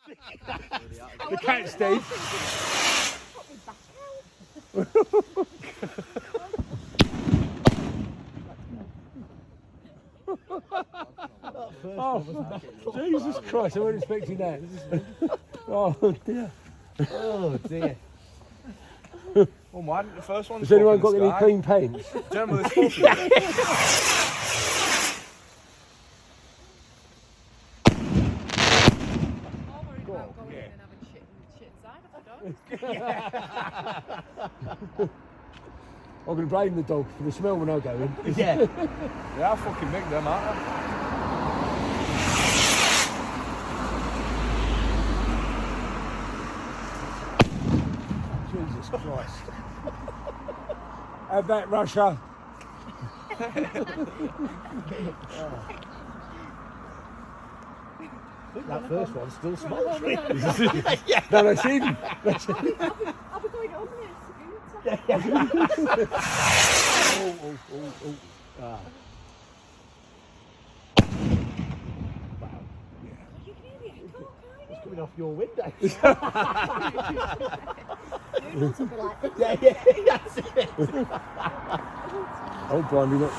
The cat, Steve. Oh, Jesus Christ, I wasn't expecting that. Oh, dear. Oh, dear. Well, why didn't the first one? Has anyone got any clean paints? Gentlemen, it's possible. I'm going to blame the dog for the smell when I go in. Yeah. They are fucking big, them, aren't they? Jesus Christ. Have that, Russia. That first one's still smouldering. Yeah. No, that's him. That's him. I'll be going on this. Ah. Wow. You can hear the echo, can't It's coming off your window. you? Something like this. Yeah, that's it. Oh, blimey, look.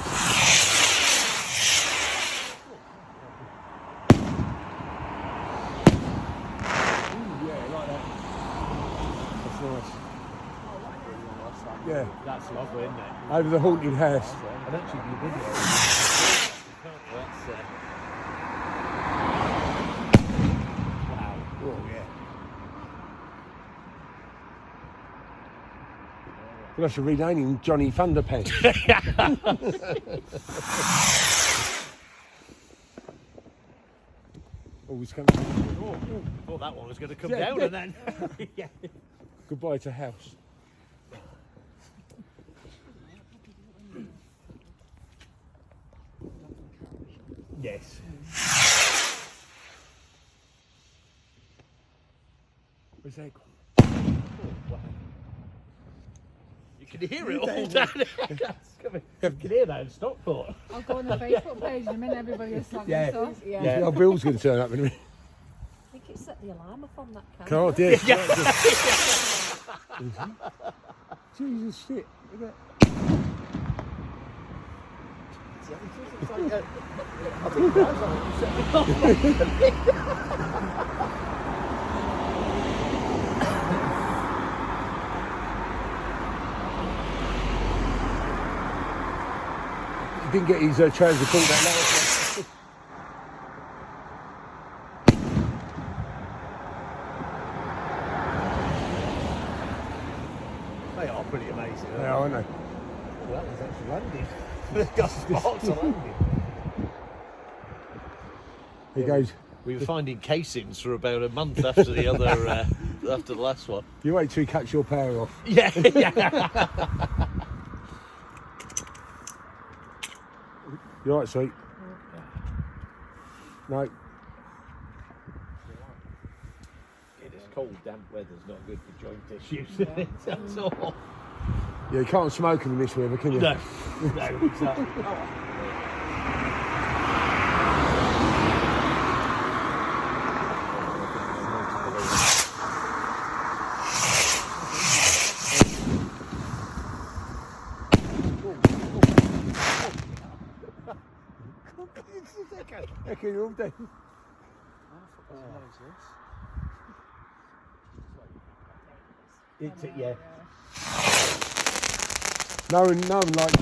Yeah, That's lovely, isn't it? over the haunted house. And actually, you video. That's wow. Oh, yeah. Well, I should rename him Johnny Thunderpants. Always coming. Oh, thought that one was going to come Yeah, down yeah. and then. Yeah. Goodbye to house. Yes. Where's that gone? Oh, wow. You can hear it all down there. You can hear that in Stockport. I'll go on the Facebook page in a minute, everybody will slagging Yeah. us off. Yeah. Oh, Bill's going to turn up in a minute. I think it set the alarm off on that camera. God, yeah. Jesus shit. Look at I think that's what you He didn't get his trousers pulled that last They are pretty amazing. one. Yeah, I know. Oh, that one's actually landed. They've got sparks on landing. He goes, We were finding casings for about a month after the other, after the last one. you wait till he cuts your power off. Yeah, yeah. You alright, sweet? No. This cold, damp weather's not good for joint issues. That's all. Yeah, you can't smoke in this weather, can you? No, no, exactly. Okay, all day. It's, yeah. No one like